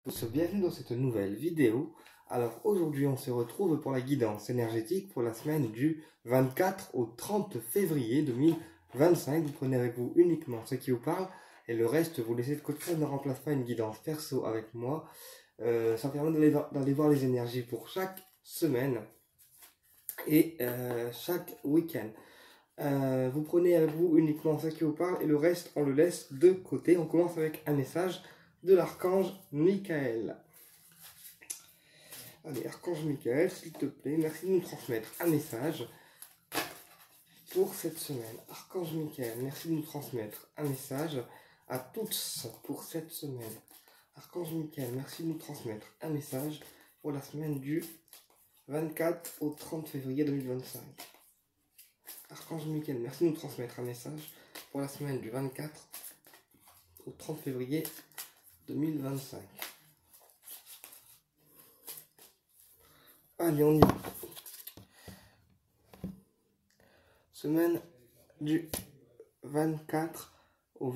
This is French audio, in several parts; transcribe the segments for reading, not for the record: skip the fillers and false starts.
Bienvenue dans cette nouvelle vidéo. Alors aujourd'hui on se retrouve pour la guidance énergétique pour la semaine du 24 au 30 février 2025. Vous prenez avec vous uniquement ce qui vous parle et le reste vous laissez de côté. Ça ne remplace pas une guidance perso avec moi. Ça permet d'aller voir les énergies pour chaque semaine et chaque week-end. Vous prenez avec vous uniquement ce qui vous parle et le reste on le laisse de côté. On commence avec un message de l'archange Michael. Allez, archange Michael, s'il te plaît, merci de nous transmettre un message pour cette semaine. Archange Michael, merci de nous transmettre un message à tous pour cette semaine. Archange Michael, merci de nous transmettre un message pour la semaine du 24 au 30 février 2025. Archange Michael, merci de nous transmettre un message pour la semaine du 24 au 30 février 2025. Allez, on y va. Semaine du 24 au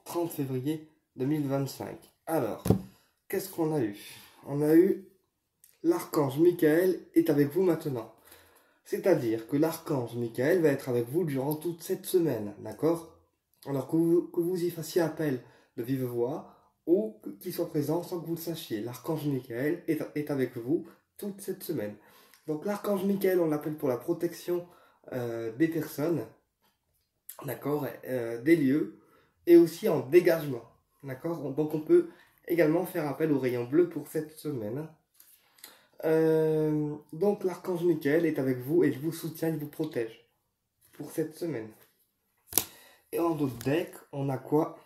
30 février 2025. Alors, qu'est-ce qu'on a eu? On a eu l'archange Michael est avec vous maintenant. C'est-à-dire que l'archange Michael va être avec vous durant toute cette semaine, d'accord? Alors que vous y fassiez appel de vive voix ou qu'il soit présent sans que vous le sachiez. L'archange Michael est avec vous toute cette semaine. Donc l'archange Michael, on l'appelle pour la protection des personnes, d'accord, des lieux et aussi en dégagement, d'accord. Donc on peut également faire appel au rayon bleu pour cette semaine. Donc l'archange Michael est avec vous et il vous soutient, il vous protège pour cette semaine. Et en d'autres decks, on a quoi?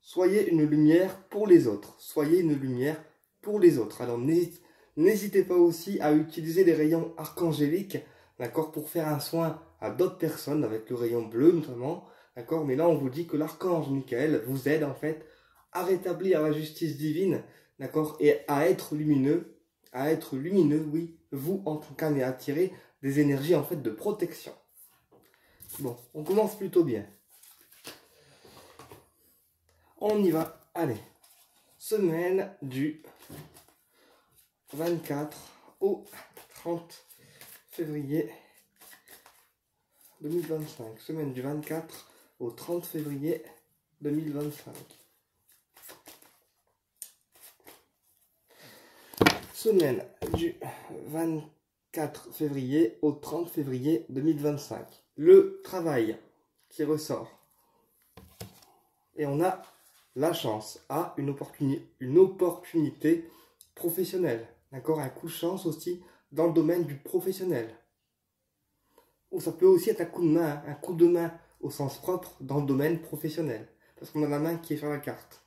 Soyez une lumière pour les autres. Soyez une lumière pour les autres. Alors n'hésitez pas aussi à utiliser les rayons archangéliques, d'accord, pour faire un soin à d'autres personnes, avec le rayon bleu notamment, d'accord. Mais là, on vous dit que l'archange Michael vous aide en fait à rétablir la justice divine, d'accord, et à être lumineux, oui, vous en tout cas, mais à attirer des énergies en fait de protection. Bon, on commence plutôt bien. On y va. Allez. Semaine du 24 au 30 février 2025. Semaine du 24 au 30 février 2025. Semaine du 24 février au 30 février 2025. Le travail qui ressort. Et on a la chance à une opportunité professionnelle. D'accord? Un coup de chance aussi dans le domaine du professionnel. Ou ça peut aussi être un coup de main, au sens propre dans le domaine professionnel. Parce qu'on a la main qui est sur la carte.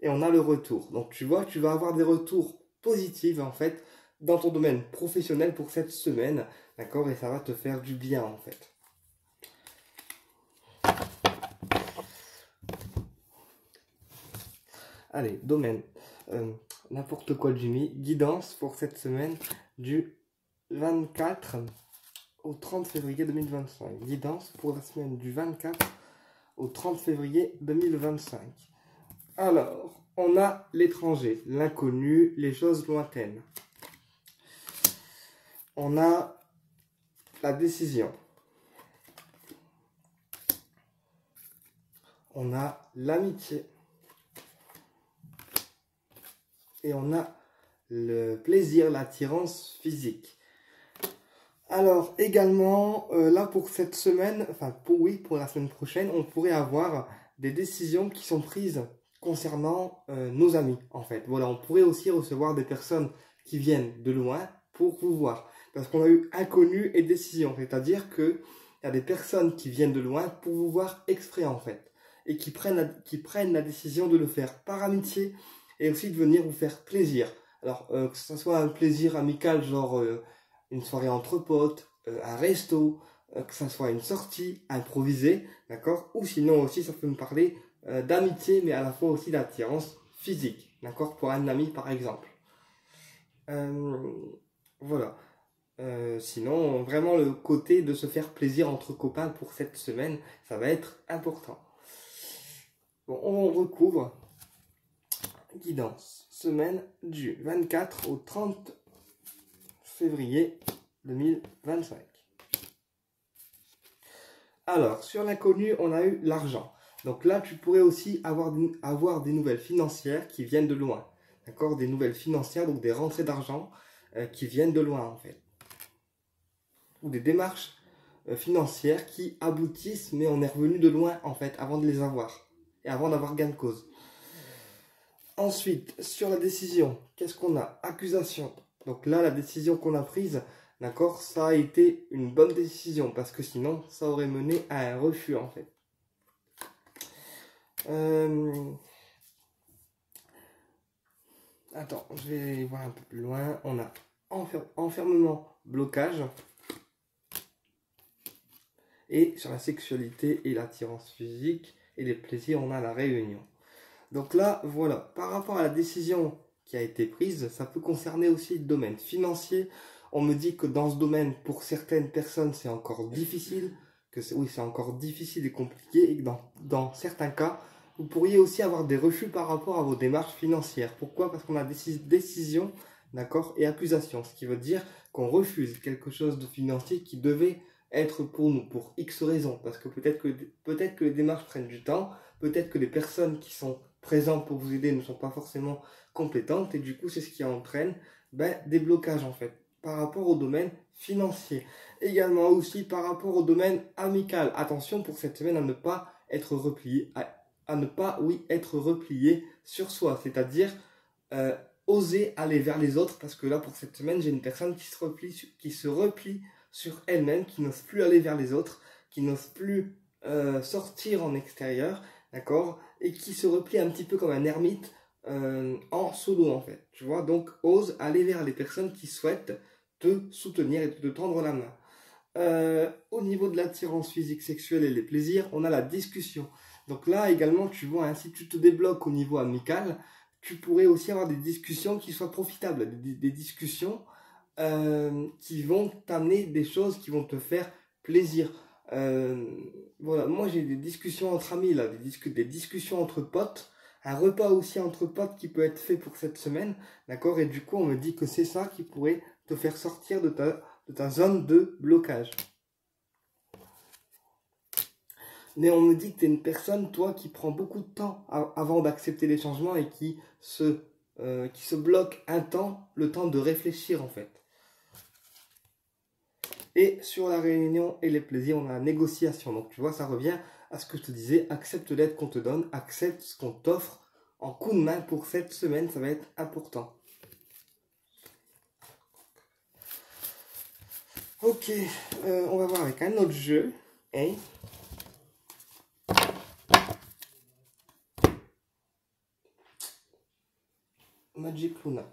Et on a le retour. Donc tu vois, tu vas avoir des retours positifs en fait dans ton domaine professionnel pour cette semaine. D'accord? Et ça va te faire du bien en fait. Allez, domaine, n'importe quoi Jimmy, guidance pour cette semaine du 24 au 30 février 2025. Guidance pour la semaine du 24 au 30 février 2025. Alors, on a l'étranger, l'inconnu, les choses lointaines. On a la décision. On a l'amitié. Et on a le plaisir, l'attirance physique. Alors également, là pour cette semaine, enfin pour la semaine prochaine, on pourrait avoir des décisions qui sont prises concernant nos amis en fait. Voilà, on pourrait aussi recevoir des personnes qui viennent de loin pour vous voir. Parce qu'on a eu inconnu et décision, c'est-à-dire qu'il y a des personnes qui viennent de loin pour vous voir exprès en fait. Et qui prennent la décision de le faire par amitié. Et aussi de venir vous faire plaisir. Alors, que ce soit un plaisir amical, genre une soirée entre potes, un resto, que ce soit une sortie improvisée, d'accord? Ou sinon aussi, ça peut me parler d'amitié, mais à la fois aussi d'attirance physique, d'accord? Pour un ami, par exemple. Voilà. Sinon, vraiment le côté de se faire plaisir entre copains pour cette semaine, ça va être important. Bon, on recouvre guidance, semaine du 24 au 30 février 2025. Alors, sur l'inconnu, on a eu l'argent. Donc là, tu pourrais aussi avoir des nouvelles financières qui viennent de loin. D'accord? Des nouvelles financières, donc des rentrées d'argent qui viennent de loin en fait. Ou des démarches financières qui aboutissent, mais on est revenu de loin en fait, avant de les avoir. Et avant d'avoir gain de cause. Ensuite, sur la décision, qu'est-ce qu'on a? Accusation. Donc là, la décision qu'on a prise, d'accord, ça a été une bonne décision, parce que sinon, ça aurait mené à un refus, en fait. Attends, je vais voir un peu plus loin. On a enfermement, blocage. Et sur la sexualité et l'attirance physique et les plaisirs, on a la réunion. Donc là, voilà, par rapport à la décision qui a été prise, ça peut concerner aussi le domaine financier. On me dit que dans ce domaine, pour certaines personnes, c'est encore difficile, oui, c'est encore difficile et compliqué, et que dans certains cas, vous pourriez aussi avoir des refus par rapport à vos démarches financières. Pourquoi? Parce qu'on a décision, d'accord, et accusation, ce qui veut dire qu'on refuse quelque chose de financier qui devait être pour nous, pour X raisons, parce que peut-être que les démarches prennent du temps, peut-être que les personnes qui sont présentes pour vous aider ne sont pas forcément compétentes, et du coup c'est ce qui entraîne des blocages en fait, par rapport au domaine financier. Également aussi par rapport au domaine amical. Attention pour cette semaine à ne pas être replié, à ne pas, oui, être replié sur soi, c'est-à-dire oser aller vers les autres, parce que là pour cette semaine j'ai une personne qui se replie sur elle-même, qui n'ose plus aller vers les autres, qui n'ose plus sortir en extérieur, d'accord, et qui se replie un petit peu comme un ermite en solo en fait, tu vois. Donc ose aller vers les personnes qui souhaitent te soutenir et te tendre la main. Au niveau de l'attirance physique, sexuelle et les plaisirs, on a la discussion. Donc là également, tu vois, hein, si tu te débloques au niveau amical, tu pourrais aussi avoir des discussions qui soient profitables, des discussions qui vont t'amener des choses qui vont te faire plaisir. Voilà, moi j'ai des discussions entre amis, là, des discussions entre potes, un repas aussi entre potes qui peut être fait pour cette semaine, d'accord? Et du coup, on me dit que c'est ça qui pourrait te faire sortir de ta zone de blocage. Mais on me dit que tu es une personne, toi, qui prend beaucoup de temps avant d'accepter les changements et qui se bloque un temps, le temps de réfléchir en fait. Et sur la réunion et les plaisirs, on a la négociation. Donc tu vois, ça revient à ce que je te disais, accepte l'aide qu'on te donne, accepte ce qu'on t'offre en coup de main pour cette semaine, ça va être important. Ok, on va voir avec un autre jeu. Hein. Magic Luna.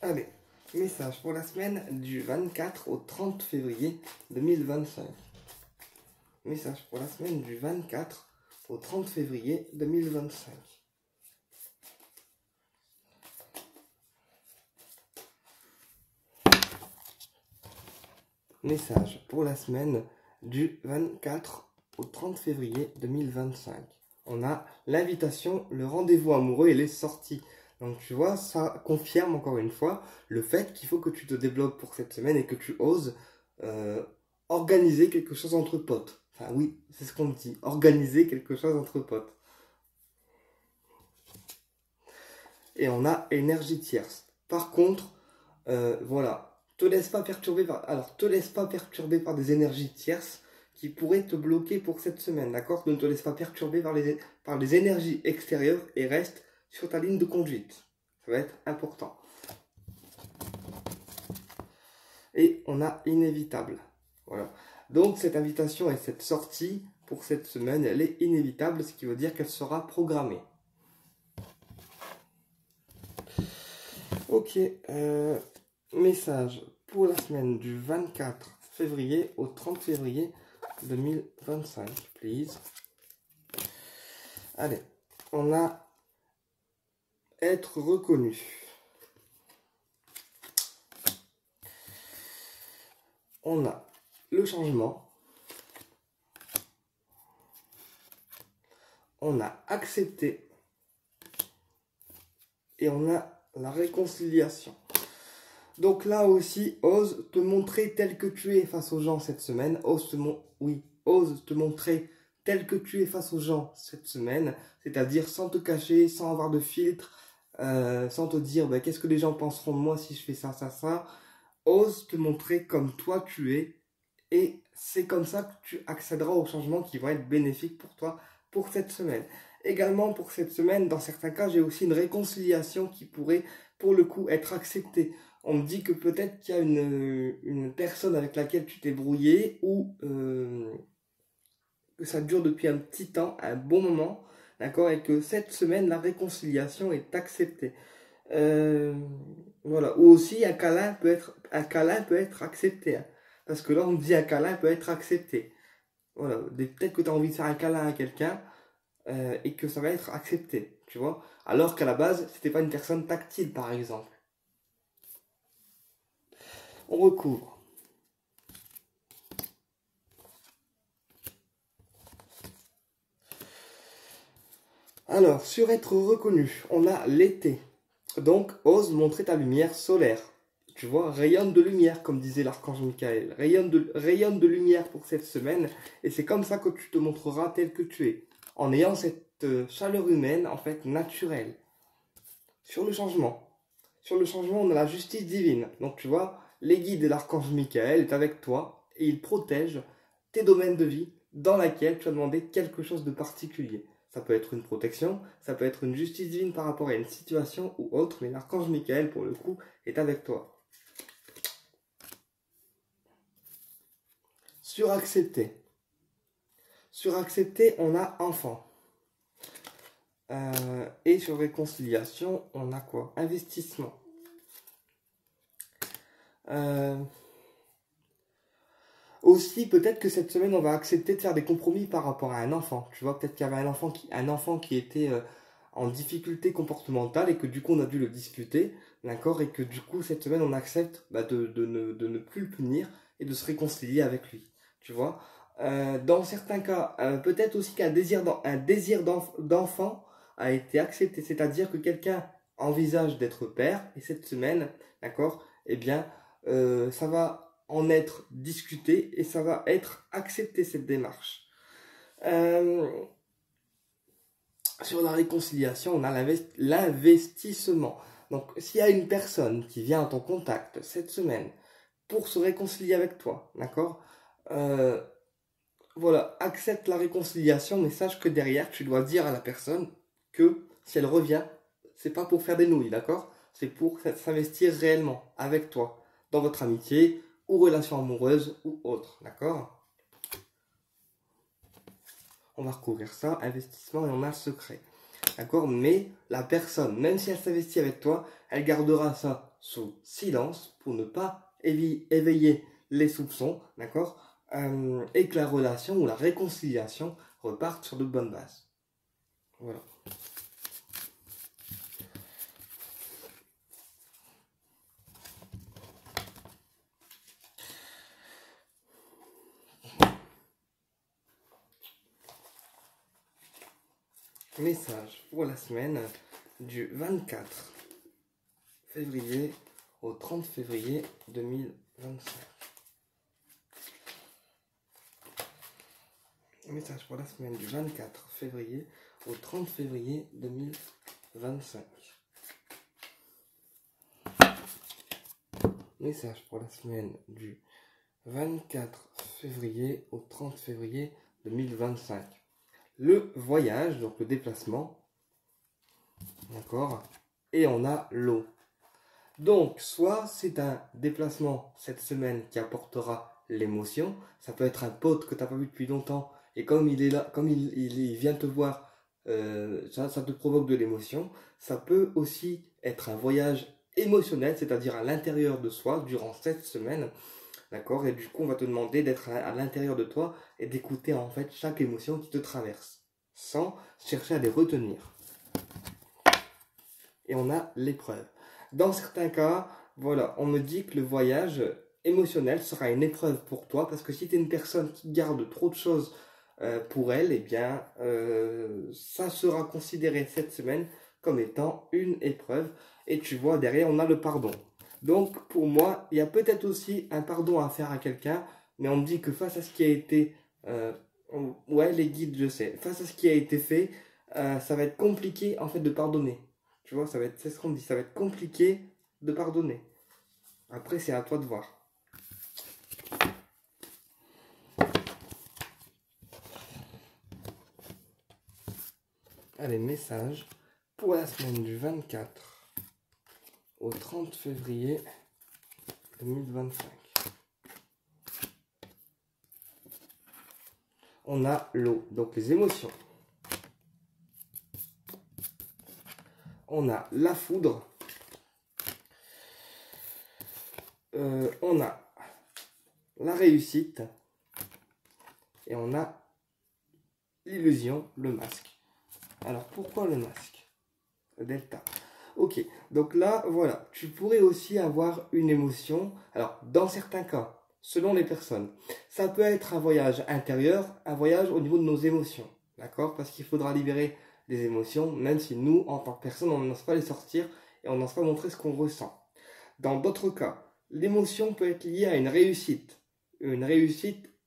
Allez, message pour la semaine du 24 au 30 février 2025. Message pour la semaine du 24 au 30 février 2025. Message pour la semaine du 24 au 30 février 2025. On a l'invitation, le rendez-vous amoureux et les sorties. Donc tu vois, ça confirme encore une fois le fait qu'il faut que tu te débloques pour cette semaine et que tu oses organiser quelque chose entre potes. Enfin oui, c'est ce qu'on dit, organiser quelque chose entre potes. Et on a énergie tierce. Par contre, voilà, te laisse pas perturber par des énergies tierces qui pourraient te bloquer pour cette semaine, d'accord? Ne te laisse pas perturber par les énergies extérieures et reste sur ta ligne de conduite. Ça va être important. Et on a inévitable. Voilà. Donc cette invitation et cette sortie pour cette semaine, elle est inévitable, ce qui veut dire qu'elle sera programmée. Ok, message pour la semaine du 24 février au 30 février 2025, please. Allez, on a être reconnu. On a le changement. On a accepté. Et on a la réconciliation. Donc là aussi, ose te montrer tel que tu es face aux gens cette semaine. Ose te montrer tel que tu es face aux gens cette semaine. C'est-à-dire sans te cacher, sans avoir de filtre, sans te dire bah, qu'est-ce que les gens penseront de moi si je fais ça, ça, ça. Ose te montrer comme toi tu es. Et c'est comme ça que tu accéderas aux changements qui vont être bénéfiques pour toi pour cette semaine. Également pour cette semaine, dans certains cas, j'ai aussi une réconciliation qui pourrait pour le coup être acceptée. On me dit que peut-être qu'il y a une personne avec laquelle tu t'es brouillé ou que ça dure depuis un petit temps, un bon moment, d'accord, et que cette semaine, la réconciliation est acceptée. Voilà. Ou aussi un câlin peut être accepté. Hein. Parce que là, on me dit un câlin peut être accepté. Voilà. Peut-être que tu as envie de faire un câlin à quelqu'un et que ça va être accepté, tu vois. Alors qu'à la base, c'était pas une personne tactile, par exemple. On recouvre. Alors, sur être reconnu, on a l'été. Donc, ose montrer ta lumière solaire. Tu vois, rayonne de lumière, comme disait l'archange Michael. Rayonne de lumière pour cette semaine. Et c'est comme ça que tu te montreras tel que tu es. En ayant cette chaleur humaine, en fait, naturelle. Sur le changement. Sur le changement, on a la justice divine. Donc, tu vois, les guides et l'archange Michael est avec toi. Et il protège tes domaines de vie dans lesquels tu as demandé quelque chose de particulier. Ça peut être une protection, ça peut être une justice divine par rapport à une situation ou autre, mais l'archange Michael, pour le coup, est avec toi. Sur accepter. Sur accepter, on a enfant. Et sur réconciliation, on a quoi? Investissement. Aussi, peut-être que cette semaine, on va accepter de faire des compromis par rapport à un enfant. Tu vois, peut-être qu'il y avait un enfant qui était en difficulté comportementale et que du coup, on a dû le discuter, d'accord? Et que du coup, cette semaine, on accepte bah, de ne plus le punir et de se réconcilier avec lui. Tu vois? Dans certains cas, peut-être aussi qu'un désir d'enfant a été accepté. C'est-à-dire que quelqu'un envisage d'être père et cette semaine, d'accord? Eh bien, ça va en être discuté et ça va être accepté cette démarche. Sur la réconciliation, on a l'investissement. Donc, s'il y a une personne qui vient à ton contact cette semaine pour se réconcilier avec toi, d'accord, voilà, accepte la réconciliation, mais sache que derrière, tu dois dire à la personne que si elle revient, c'est pas pour faire des nouilles, d'accord? C'est pour s'investir réellement avec toi, dans votre amitié, ou relation amoureuse, ou autre, d'accord? On va recouvrir ça, investissement, et on a le secret, d'accord? Mais la personne, même si elle s'investit avec toi, elle gardera ça sous silence pour ne pas éveiller les soupçons, d'accord? Et que la relation ou la réconciliation reparte sur de bonnes bases. Voilà. Message pour la semaine du 24 février au 30 février 2025. Message pour la semaine du 24 février au 30 février 2025. Message pour la semaine du 24 février au 30 février 2025. Le voyage, donc le déplacement, d'accord, et on a l'eau. Donc, soit c'est un déplacement cette semaine qui apportera l'émotion, ça peut être un pote que tu n'as pas vu depuis longtemps, et comme il est là, comme il vient te voir, ça te provoque de l'émotion. Ça peut aussi être un voyage émotionnel, c'est-à-dire à l'intérieur de soi, durant cette semaine, d'accord? Et du coup, on va te demander d'être à l'intérieur de toi et d'écouter en fait chaque émotion qui te traverse, sans chercher à les retenir. Et on a l'épreuve. Dans certains cas, voilà, on me dit que le voyage émotionnel sera une épreuve pour toi, parce que si tu es une personne qui garde trop de choses pour elle, eh bien, ça sera considéré cette semaine comme étant une épreuve. Et tu vois, derrière, on a le pardon. Donc, pour moi, il y a peut-être aussi un pardon à faire à quelqu'un, mais on me dit que face à ce qui a été... ouais, les guides, je sais. Face à ce qui a été fait, ça va être compliqué, en fait, de pardonner. Tu vois, c'est ce qu'on me dit, ça va être compliqué de pardonner. Après, c'est à toi de voir. Allez, message pour la semaine du 24 au 30 février 2025. On a l'eau, donc les émotions. On a la foudre. On a la réussite. Et on a l'illusion, le masque. Alors, pourquoi le masque? Delta. Ok, donc là, voilà, tu pourrais aussi avoir une émotion. Alors, dans certains cas, selon les personnes, ça peut être un voyage intérieur, un voyage au niveau de nos émotions, d'accord? Parce qu'il faudra libérer des émotions, même si nous, en tant que personne, on n'ose pas les sortir et on n'ose pas montrer ce qu'on ressent. Dans d'autres cas, l'émotion peut être liée à une réussite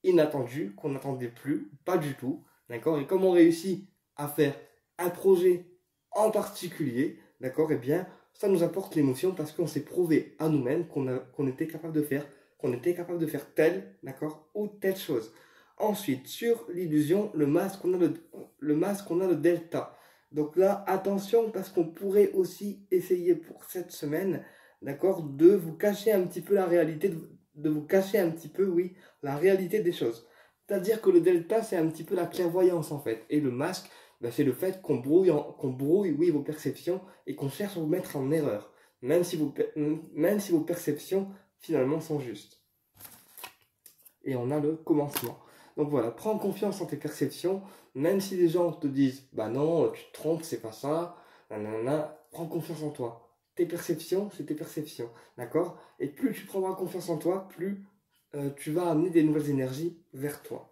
inattendue, qu'on n'attendait plus, pas du tout, d'accord? Et comme on réussit à faire un projet en particulier, d'accord, eh bien, ça nous apporte l'émotion parce qu'on s'est prouvé à nous-mêmes qu'on était capable de faire telle, d'accord, ou telle chose. Ensuite, sur l'illusion, le masque, on a le delta. Donc là, attention parce qu'on pourrait aussi essayer pour cette semaine, d'accord, de vous cacher un petit peu la réalité, de vous cacher un petit peu, oui, la réalité des choses. C'est-à-dire que le delta, c'est un petit peu la clairvoyance en fait. Et le masque, ben, c'est le fait qu'on brouille, oui, vos perceptions et qu'on cherche à vous mettre en erreur, même si vos perceptions finalement sont justes. Et on a le commencement. Donc voilà, prends confiance en tes perceptions, même si les gens te disent bah non, tu te trompes, c'est pas ça, nanana, prends confiance en toi. Tes perceptions, c'est tes perceptions, d'accord? Et plus tu prendras confiance en toi, plus tu vas amener des nouvelles énergies vers toi.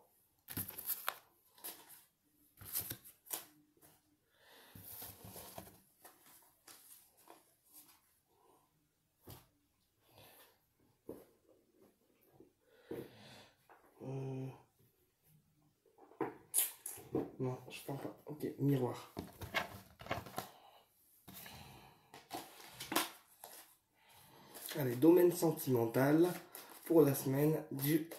Non, je pense pas. Ok, miroir. Allez, domaine sentimental pour la semaine du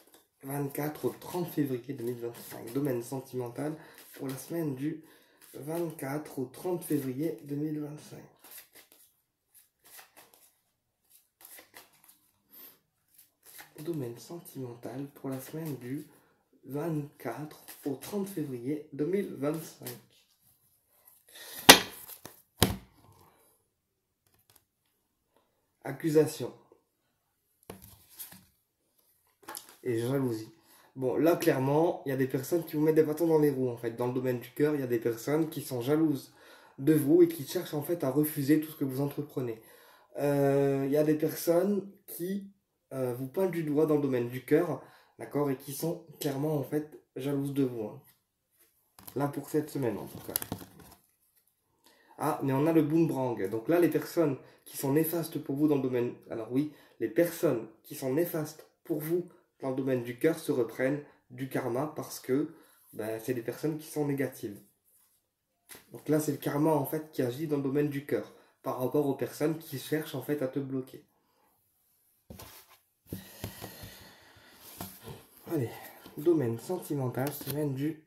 24 au 30 février 2025. Domaine sentimental pour la semaine du 24 au 30 février 2025. Domaine sentimental pour la semaine du 24 au 30 février 2025. Accusation et jalousie. Bon, là, clairement, il y a des personnes qui vous mettent des bâtons dans les roues, en fait. Dans le domaine du cœur, il y a des personnes qui sont jalouses de vous et qui cherchent, en fait, à refuser tout ce que vous entreprenez. Il y a des personnes qui vous pointent du doigt dans le domaine du cœur, d'accord, et qui sont clairement, en fait, jalouses de vous. Hein. Là, pour cette semaine, en tout cas. Ah, mais on a le boomerang. Donc là, les personnes qui sont néfastes pour vous dans le domaine... Alors oui, les personnes qui sont néfastes pour vous dans le domaine du cœur se reprennent du karma parce que ben, c'est des personnes qui sont négatives. Donc là, c'est le karma en fait qui agit dans le domaine du cœur par rapport aux personnes qui cherchent en fait à te bloquer. Allez, domaine sentimental, semaine du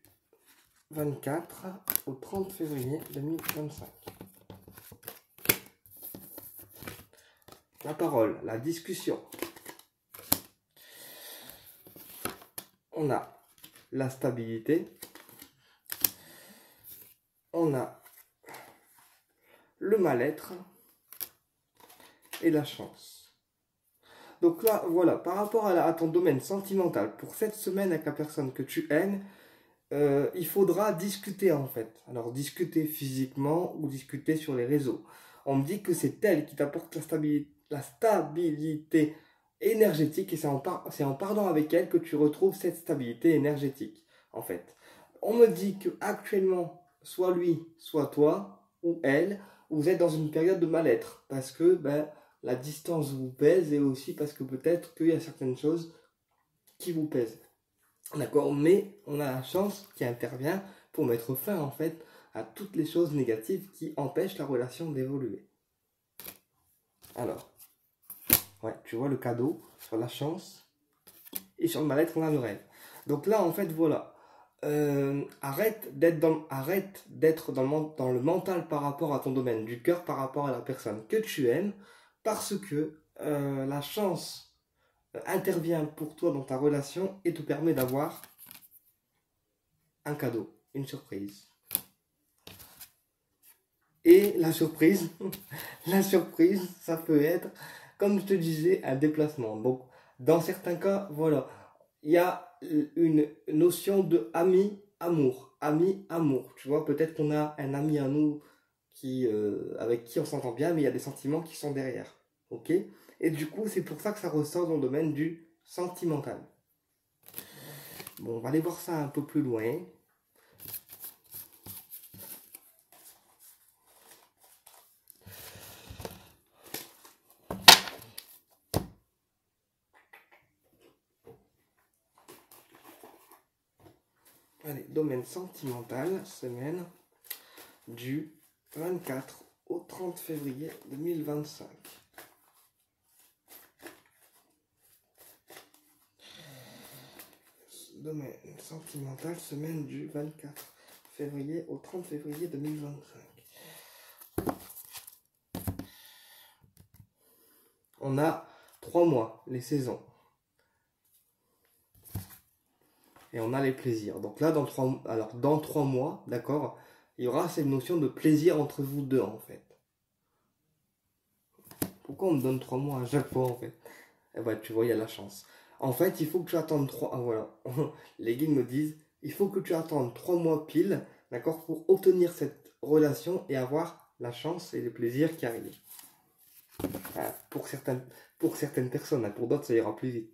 24 au 30 février 2025. La parole, la discussion. On a la stabilité. On a le mal-être et la chance. Donc là, voilà, par rapport à ton domaine sentimental, pour cette semaine avec la personne que tu aimes, il faudra discuter en fait. Alors discuter physiquement ou discuter sur les réseaux. On me dit que c'est elle qui t'apporte la stabilité énergétique et c'est en parlant avec elle que tu retrouves cette stabilité énergétique en fait. On me dit que actuellement, soit lui, soit toi ou elle, vous êtes dans une période de mal-être parce que ben, la distance vous pèse et aussi parce que peut-être qu'il y a certaines choses qui vous pèsent. D'accord, mais on a la chance qui intervient pour mettre fin en fait à toutes les choses négatives qui empêchent la relation d'évoluer. Alors, ouais, tu vois le cadeau sur la chance et sur le mal-être, on a le rêve. Donc là, en fait, voilà. Arrête d'être dans le mental par rapport à ton domaine, du cœur par rapport à la personne que tu aimes, parce que la chance intervient pour toi dans ta relation et te permet d'avoir un cadeau, une surprise. Et la surprise, la surprise, ça peut être, comme je te disais, un déplacement. Donc, dans certains cas, voilà, il y a une notion de ami-amour. Ami-amour. Tu vois, peut-être qu'on a un ami à nous avec qui on s'entend bien, mais il y a des sentiments qui sont derrière. Ok? Et du coup, c'est pour ça que ça ressort dans le domaine du sentimental. Bon, on va aller voir ça un peu plus loin. Allez, domaine sentimental, semaine du 24 au 30 février 2025. Domaine sentimental, semaine du 24 février au 30 février 2025. On a 3 mois, les saisons. Et on a les plaisirs. Donc là, dans 3 mois, d'accord, il y aura cette notion de plaisir entre vous deux, en fait. Pourquoi on me donne 3 mois à chaque fois, en fait? Eh ben, tu vois, il y a la chance. En fait, il faut que tu attendes 3... Ah, voilà. Les guides me disent, il faut que tu attendes 3 mois pile, d'accord, pour obtenir cette relation et avoir la chance et le plaisir qui arrivent. Pour certaines personnes, hein, pour d'autres, ça ira plus vite.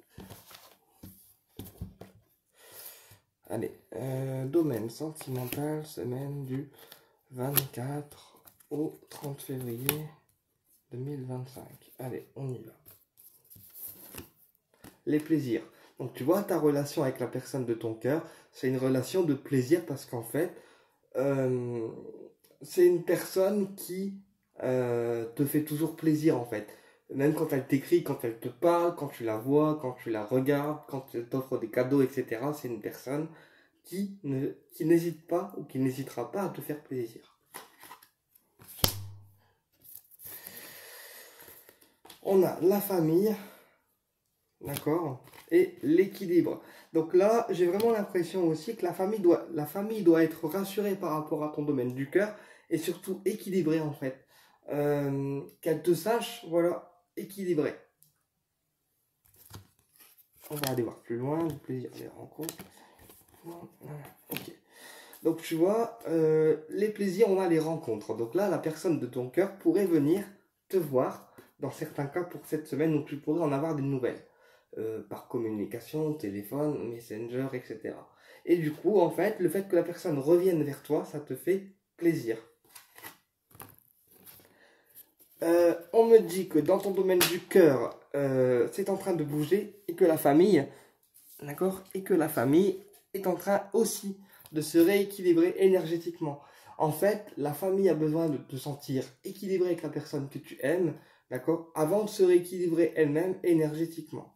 Allez, domaine sentimental, semaine du 24 au 30 février 2025. Allez, on y va. Les plaisirs. Donc tu vois, ta relation avec la personne de ton cœur, c'est une relation de plaisir parce qu'en fait, c'est une personne qui te fait toujours plaisir en fait. Même quand elle t'écrit, quand elle te parle, quand tu la vois, quand tu la regardes, quand elle t'offre des cadeaux, etc. C'est une personne qui n'hésite pas ou qui n'hésitera pas à te faire plaisir. On a la famille, d'accord, et l'équilibre. Donc là, j'ai vraiment l'impression aussi que la famille doit être rassurée par rapport à ton domaine du cœur et surtout équilibrée en fait. Qu'elle te sache, voilà, équilibrée. On va aller voir plus loin, le plaisir des rencontres. Ok. Donc tu vois, les plaisirs, on a les rencontres. Donc là, la personne de ton cœur pourrait venir te voir, dans certains cas pour cette semaine où tu pourrais en avoir des nouvelles. Par communication, téléphone, messenger, etc. Et du coup, en fait, le fait que la personne revienne vers toi, ça te fait plaisir. On me dit que dans ton domaine du cœur, c'est en train de bouger et que la famille, d'accord, et que la famille est en train aussi de se rééquilibrer énergétiquement. En fait, la famille a besoin de te sentir équilibré avec la personne que tu aimes, d'accord, avant de se rééquilibrer elle-même énergétiquement.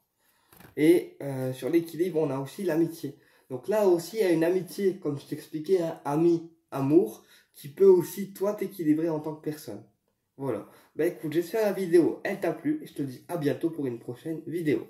Et sur l'équilibre, on a aussi l'amitié. Donc là aussi, il y a une amitié, comme je t'expliquais, un ami, amour, qui peut aussi, toi, t'équilibrer en tant que personne. Voilà. Ben écoute, j'espère que la vidéo, elle t'a plu, et je te dis à bientôt pour une prochaine vidéo.